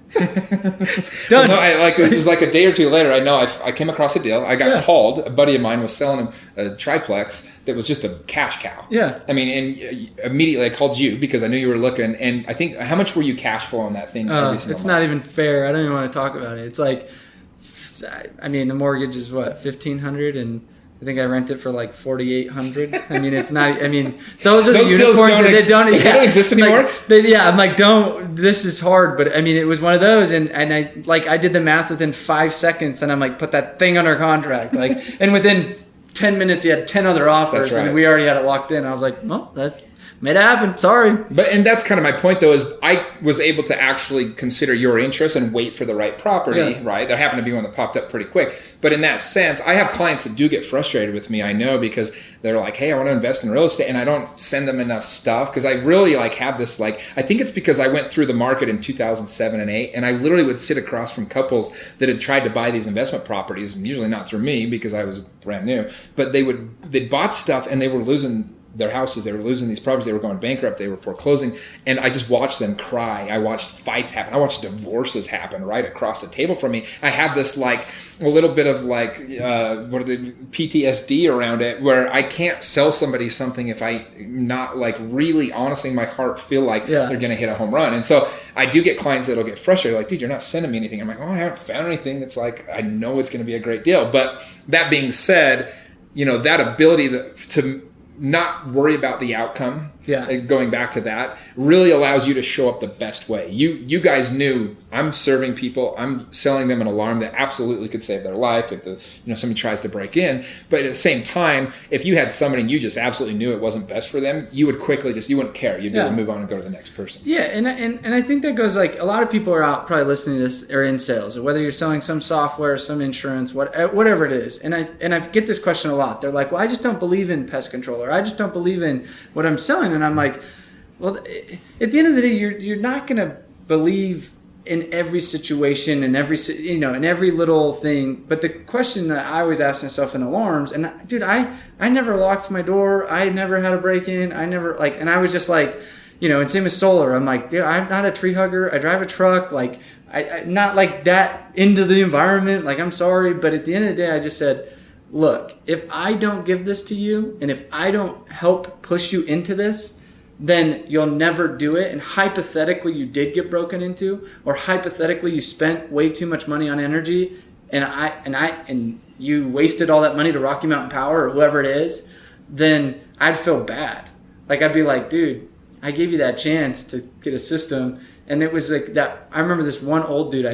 Speaker 1: Done. Well, no, it was like a day or two later. I know I came across a deal. I got called. A buddy of mine was selling a triplex that was just a cash cow.
Speaker 2: Yeah.
Speaker 1: I mean, and immediately I called you because I knew you were looking. And I think, how much were you cash flow on that thing every single month?
Speaker 2: Not even fair. I don't even want to talk about it. It's like, I mean, the mortgage is what, $1,500, and I think I rent it for like $4,800. I mean, it's not. I mean, those are the unicorns that they don't
Speaker 1: exist anymore.
Speaker 2: I'm like, don't. This is hard, but I mean, it was one of those, and I did the math within 5 seconds, and I'm like, put that thing under contract, like, and within 10 minutes, he had 10 other offers,
Speaker 1: That's right.
Speaker 2: and we already had it locked in. I was like, well, that's Made it happen. Sorry.
Speaker 1: And that's kind of my point, though, is I was able to actually consider your interest and wait for the right property, right? There happened to be one that popped up pretty quick. But in that sense, I have clients that do get frustrated with me, I know, because they're like, hey, I want to invest in real estate, and I don't send them enough stuff because I really have this, I think it's because I went through the market in 2007 and 8, and I literally would sit across from couples that had tried to buy these investment properties, usually not through me because I was brand new, but they'd bought stuff and they were losing their houses, they were losing these properties, they were going bankrupt, they were foreclosing, and I just watched them cry. I watched fights happen. I watched divorces happen right across the table from me. I had this a little bit of PTSD around it, where I can't sell somebody something if I not really honestly in my heart feel like they're going to hit a home run. And so I do get clients that'll get frustrated, like, dude, you're not sending me anything. I'm like, oh, I haven't found anything that's I know it's going to be a great deal. But that being said, that ability to not worry about the outcome, going back to that, really allows you to show up the best way. You guys knew, I'm serving people, I'm selling them an alarm that absolutely could save their life if somebody tries to break in. But at the same time, if you had somebody and you just absolutely knew it wasn't best for them, you would quickly you wouldn't care. You'd be able to move on and go to the next person.
Speaker 2: Yeah, and I think that goes a lot of people are out probably listening to this are in sales, or whether you're selling some software, some insurance, whatever it is. And I get this question a lot. They're like, well, I just don't believe in pest control, or I just don't believe in what I'm selling. And I'm like, well, at the end of the day, you're not going to believe in every situation and in every little thing. But the question that I always ask myself in alarms, and dude, I never locked my door. I never had a break in. I never and I was just and same with solar. I'm like, dude, I'm not a tree hugger. I drive a truck. I not that into the environment. I'm sorry. But at the end of the day, I just said, look, if I don't give this to you, and if I don't help push you into this, then you'll never do it. And hypothetically, you did get broken into, or hypothetically, you spent way too much money on energy, and you wasted all that money to Rocky Mountain Power or whoever it is, then I'd feel bad. I'd be like, dude, I gave you that chance to get a system. And it was that. I remember this one old dude,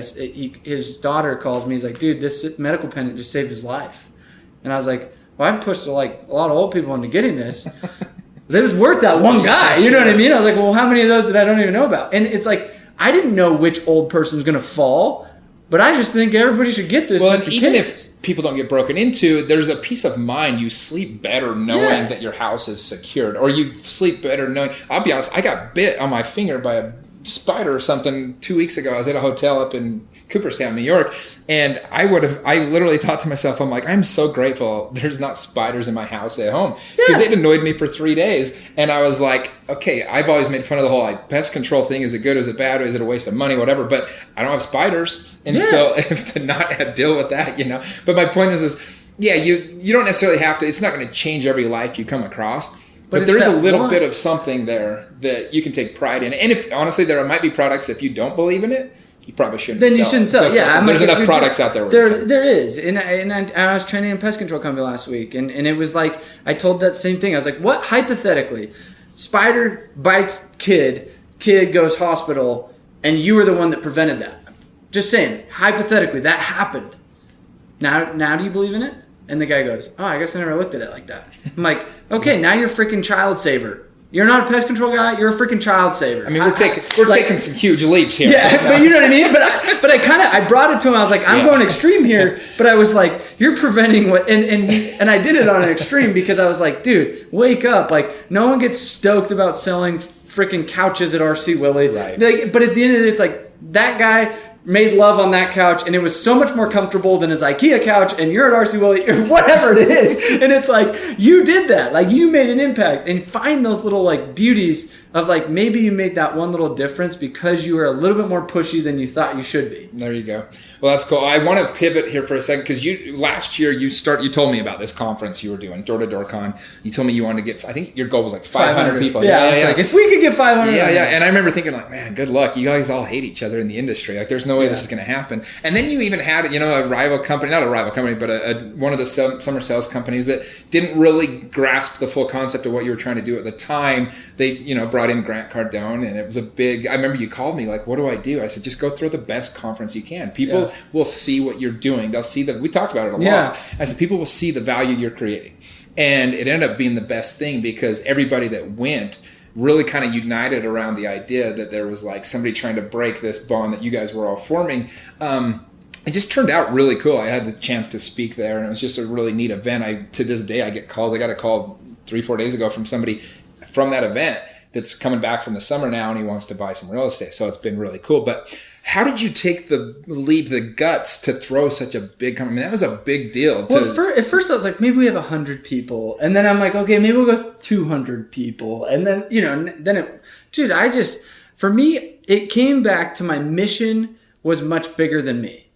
Speaker 2: his daughter calls me, he's like, dude, this medical pendant just saved his life. And I was like, well, I pushed a lot of old people into getting this. It was worth that one guy. You know what I mean? I was like, well, how many of those did I don't even know about? And it's I didn't know which old person was going to fall, but I just think everybody should get this.
Speaker 1: Well, and even if people don't get broken into, there's a peace of mind. You sleep better knowing that your house is secured, or you sleep better knowing. I'll be honest, I got bit on my finger by a spider or something 2 weeks ago. I was at a hotel up in Cooperstown, New York, and I literally thought to myself, I'm like, I'm so grateful there's not spiders in my house at home, because it annoyed me for 3 days. And I was like, okay, I've always made fun of the whole pest control thing. Is it good? Is it bad? Is it a waste of money? Whatever. But I don't have spiders, and so to not deal with that, But my point is you don't necessarily have to. It's not going to change every life you come across. But there is a little bit of something there that you can take pride in. And if honestly, there might be products, if you don't believe in it, you probably shouldn't sell.
Speaker 2: Then you shouldn't sell. Yeah,
Speaker 1: there's enough products out there.
Speaker 2: There is. And I was training in a pest control company last week. And it was I told that same thing. I was like, what, hypothetically, spider bites kid goes hospital, and you were the one that prevented that. Just saying, hypothetically, that happened. Now do you believe in it? And the guy goes, oh, I guess I never looked at it like that. I'm like, okay, now you're a freaking child saver. You're not a pest control guy. You're a freaking child saver.
Speaker 1: I mean, we're taking some huge leaps here.
Speaker 2: Yeah, but you know what I mean? But I brought it to him. I was like, I'm going extreme here. But I was like, you're preventing what, and I did it on an extreme because I was like, dude, wake up. No one gets stoked about selling freaking couches at RC Willie.
Speaker 1: Right.
Speaker 2: But at the end of it, it's that guy made love on that couch, and it was so much more comfortable than his IKEA couch, and you're at RC Willie, or whatever it is. And it's you did that. You made an impact. And find those little beauties of maybe you made that one little difference because you were a little bit more pushy than you thought you should be.
Speaker 1: There you go. Well, that's cool. I want to pivot here for a second because last year you told me about this conference you were doing, Door2DoorCon. You told me you wanted to get, I think your goal was 500 people.
Speaker 2: Yeah. If we could get 500.
Speaker 1: Yeah. And I remember thinking man, good luck. You guys all hate each other in the industry. There's no way this is going to happen. And then you even had, a rival company, not a rival company, but one of the summer sales companies that didn't really grasp the full concept of what you were trying to do at the time. They, brought in Grant Cardone, and it was I remember you called me what do I do? I said, just go throw the best conference you can. People will see what you're doing. They'll see we talked about it a lot. I said, people will see the value you're creating. And it ended up being the best thing because everybody that went really kind of united around the idea that there was like somebody trying to break this bond that you guys were all forming. It just turned out really cool. I had the chance to speak there, and it was just a really neat event. To this day, I get calls. I got a call 3-4 days ago from somebody from that event that's coming back from the summer now, and he wants to buy some real estate. So it's been really cool. But how did you take the leap, the guts to throw such a big company? I mean, that was a big deal.
Speaker 2: Well, at first I was like, maybe we have 100 people. And then I'm like, okay, maybe we'll go 200 people. And then, for me, it came back to my mission was much bigger than me.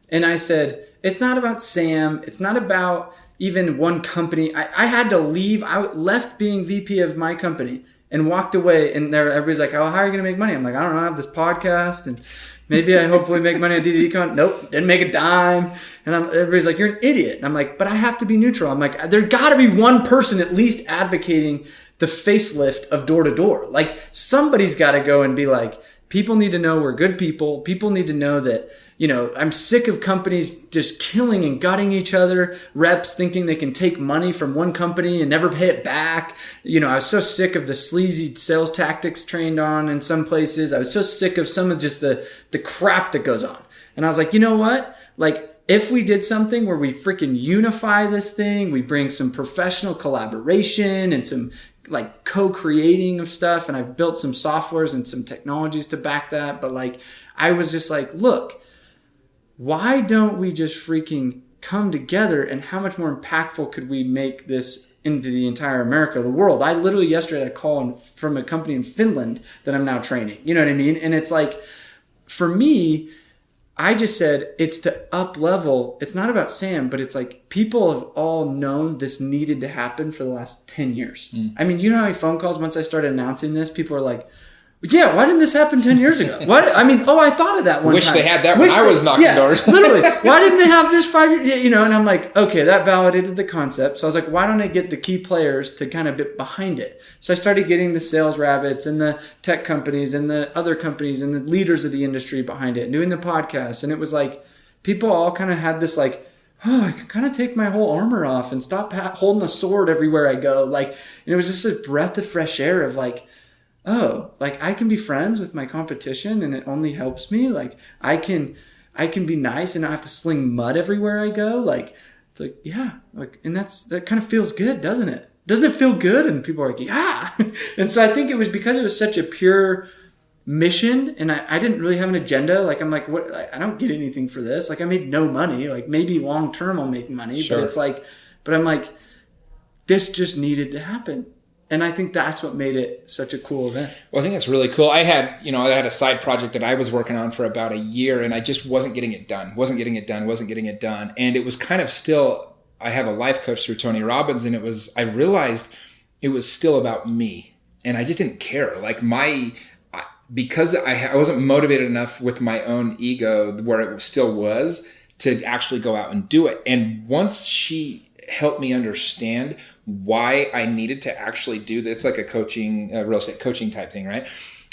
Speaker 2: And I said, it's not about Sam. It's not about even one company. I had to leave. I left being VP of my company and walked away. And everybody's like, oh, how are you going to make money? I'm like, I don't know. I have this podcast and maybe I hopefully make money on D2DoorCon. Nope, didn't make a dime. And everybody's like, you're an idiot. And I'm like, but I have to be neutral. I'm like, there got to be one person at least advocating the facelift of Door2Door. Like somebody's got to go and be like, people need to know we're good people. People need to know that, I'm sick of companies just killing and gutting each other, reps thinking they can take money from one company and never pay it back. I was so sick of the sleazy sales tactics trained on in some places. I was so sick of some of just the crap that goes on. And I was like, you know what? Like, if we did something where we freaking unify this thing, we bring some professional collaboration and some like co-creating of stuff, and I've built some softwares and some technologies to back that. But like, I was just like, look, why don't we just freaking come together, and how much more impactful could we make this into the entire America, the world? I literally yesterday had a call from a company in Finland that I'm now training. You know what I mean? And it's like, for me, I just said it's to up level. It's not about Sam, but it's like people have all known this needed to happen for the last 10 years. I mean, you know how many phone calls once I started announcing this, people are like, yeah, why didn't this happen 10 years ago? What? I mean, I thought of that one
Speaker 1: Wish
Speaker 2: time.
Speaker 1: they had that when I was knocking doors.
Speaker 2: Literally. Why didn't they have this 5 years? And I'm like, okay, that validated the concept. So I was like, why don't I get the key players to kind of get behind it? So I started getting the sales rabbits and the tech companies and the other companies and the leaders of the industry behind it, doing the podcast. And it was like, people all kind of had this like, oh, I can kind of take my whole armor off and stop holding a sword everywhere I go. Like, and it was just a breath of fresh air of like, oh, like I can be friends with my competition and it only helps me. Like I can be nice and not have to sling mud everywhere I go. Like, it's like, yeah, like, and that kind of feels good, doesn't it? Doesn't it feel good? And people are like, yeah. And so I think it was because it was such a pure mission and I didn't really have an agenda. Like, I'm like, what? I don't get anything for this. Like I made no money. Like maybe long term I'll make money, sure. But it's like, but I'm like, this just needed to happen. And I think that's what made it such a cool event. Well,
Speaker 1: I think that's really cool. I had a side project that I was working on for about a year, and I just wasn't getting it done. And it was kind of still, I have a life coach through Tony Robbins, and I realized it was still about me. And I just didn't care. Like because I wasn't motivated enough with my own ego where it still was to actually go out and do it. And once she helped me understand why I needed to actually do this, like a coaching, real estate coaching type thing, right?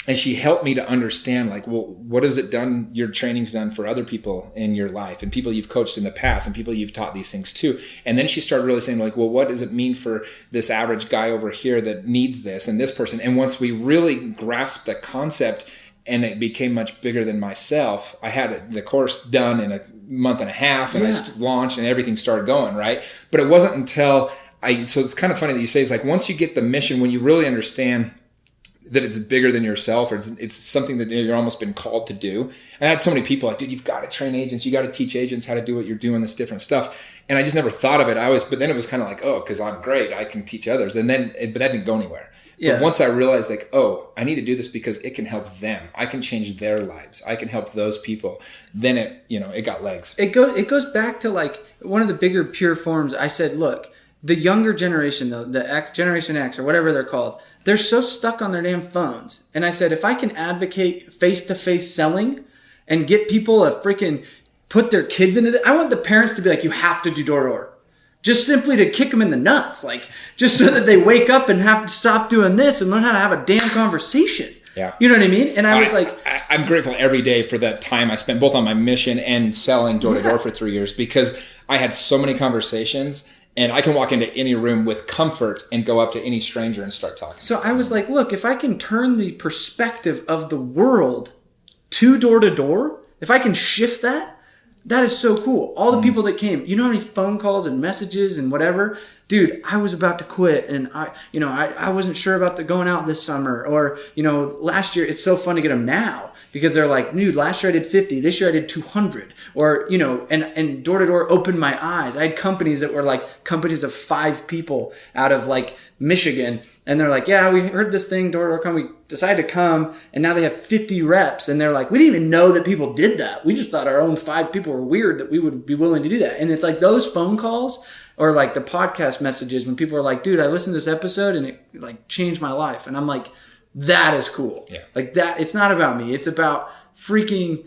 Speaker 1: And she helped me to understand, like, well, what has it done? Your training's done for other people in your life and people you've coached in the past and people you've taught these things to. And then she started really saying, like, well, what does it mean for this average guy over here that needs this and this person? And once we really grasped the concept and it became much bigger than myself, I had the course done in a month and a half and I launched and everything started going, right? But it wasn't until so it's kind of funny that you say, it's like once you get the mission, when you really understand that it's bigger than yourself, or it's something that you're almost been called to do. I had so many people like, dude, you've got to train agents. You got to teach agents how to do what you're doing, this different stuff. And I just never thought of it. But then it was kind of like, oh, because I'm great, I can teach others. And then, but that didn't go anywhere. Yeah. But once I realized, like, oh, I need to do this because it can help them. I can change their lives. I can help those people. Then it got legs.
Speaker 2: It goes back to like one of the bigger pure forms. I said, look, the younger generation, though, the Generation X or whatever they're called, they're so stuck on their damn phones. And I said, if I can advocate face-to-face selling and get people to freaking put their kids into it, I want the parents to be like, you have to do door-to-door. Just simply to kick them in the nuts. Like, just so that they wake up and have to stop doing this and learn how to have a damn conversation.
Speaker 1: Yeah.
Speaker 2: You know what I mean? And I was like...
Speaker 1: I'm grateful every day for that time I spent both on my mission and selling door-to-door for 3 years, because I had so many conversations And I can walk into any room with comfort and go up to any stranger and start talking.
Speaker 2: So I was like, look, if I can turn the perspective of the world to door to door, if I can shift that, that is so cool. All the people that came, you know how many phone calls and messages and whatever? Dude, I was about to quit and I wasn't sure about going out this summer, or, last year. It's so fun to get them now because they're like, dude, last year I did 50, this year I did 200, or, and door to door opened my eyes. I had companies that were like companies of 5 people out of like Michigan. And they're like, yeah, we heard this thing, Door2DoorCon. We decided to come, and now they have 50 reps. And they're like, we didn't even know that people did that. We just thought our own 5 people were weird that we would be willing to do that. And it's like those phone calls or like the podcast messages when people are like, dude, I listened to this episode and it like changed my life. And I'm like, that is cool.
Speaker 1: Yeah.
Speaker 2: Like that. It's not about me. It's about freaking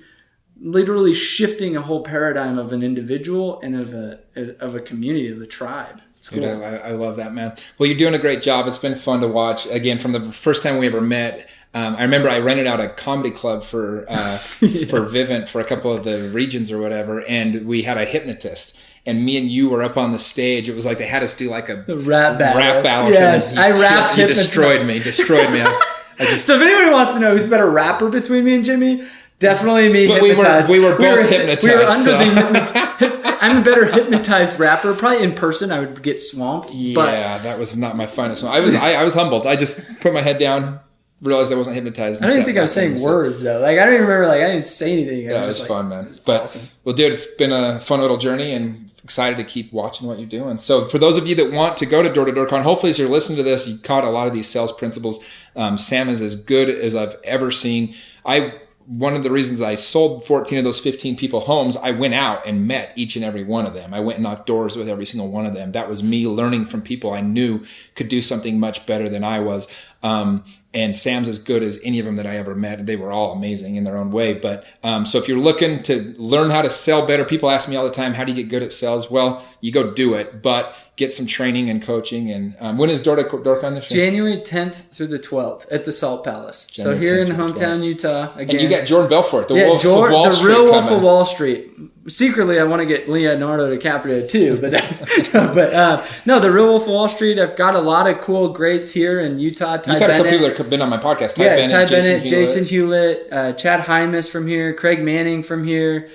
Speaker 2: literally shifting a whole paradigm of an individual and of a community, of a tribe. Cool.
Speaker 1: Dude, I love that, man. Well, you're doing a great job. It's been fun to watch. Again, from the first time we ever met, I remember I rented out a comedy club for Vivint for a couple of the regions or whatever, and we had a hypnotist. And me and you were up on the stage. It was like they had us do like a
Speaker 2: rap battle.
Speaker 1: Yes,
Speaker 2: I rapped.
Speaker 1: You destroyed me.
Speaker 2: So if anybody wants to know who's a better rapper between me and Jimmy, definitely me.
Speaker 1: But
Speaker 2: hypnotized.
Speaker 1: we were both hypnotized.
Speaker 2: We were under I'm a better hypnotized rapper. Probably in person, I would get swamped.
Speaker 1: Yeah, that was not my finest one. I was humbled. I just put my head down, realized I wasn't hypnotized.
Speaker 2: I don't even think I was saying words though. Like I don't even remember. Like I didn't say anything.
Speaker 1: Yeah, it was fun, man.
Speaker 2: Awesome.
Speaker 1: Well, dude, it's been a fun little journey, and excited to keep watching what you're doing. So for those of you that want to go to Door2DoorCon, hopefully as you're listening to this, you caught a lot of these sales principles. Sam is as good as I've ever seen. One of the reasons I sold 14 of those 15 people homes, I went out and met each and every one of them. I went and knocked doors with every single one of them. That was me learning from people I knew could do something much better than I was. And Sam's as good as any of them that I ever met. They were all amazing in their own way. But so if you're looking to learn how to sell better, people ask me all the time, how do you get good at sales? Well, you go do it, but get some training and coaching. And when is Door2DoorCon this year?
Speaker 2: January 10th through the 12th at the Salt Palace. So here in hometown Utah. Again.
Speaker 1: And you got Jordan Belfort, the Wolf of Wall Street.
Speaker 2: The real Wolf of Wall Street. Secretly, I want to get Leonardo DiCaprio too, but no, the real Wolf of Wall Street. I've got a lot of cool greats here in Utah.
Speaker 1: You've had a couple people that have been on my podcast.
Speaker 2: Ty Bennett, Jason Hewlett, Chad Hymas from here, Craig Manning from here.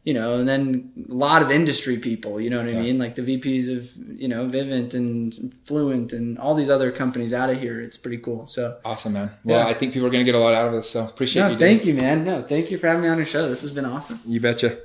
Speaker 2: And then a lot of industry people, you know what I mean? Like the VPs of, Vivint and Fluent and all these other companies out of here. It's pretty cool. So
Speaker 1: awesome, man. Well, I think people are going to get a lot out of this. So appreciate you.
Speaker 2: Thank you, man. No, thank you for having me on your show. This has been awesome.
Speaker 1: You betcha.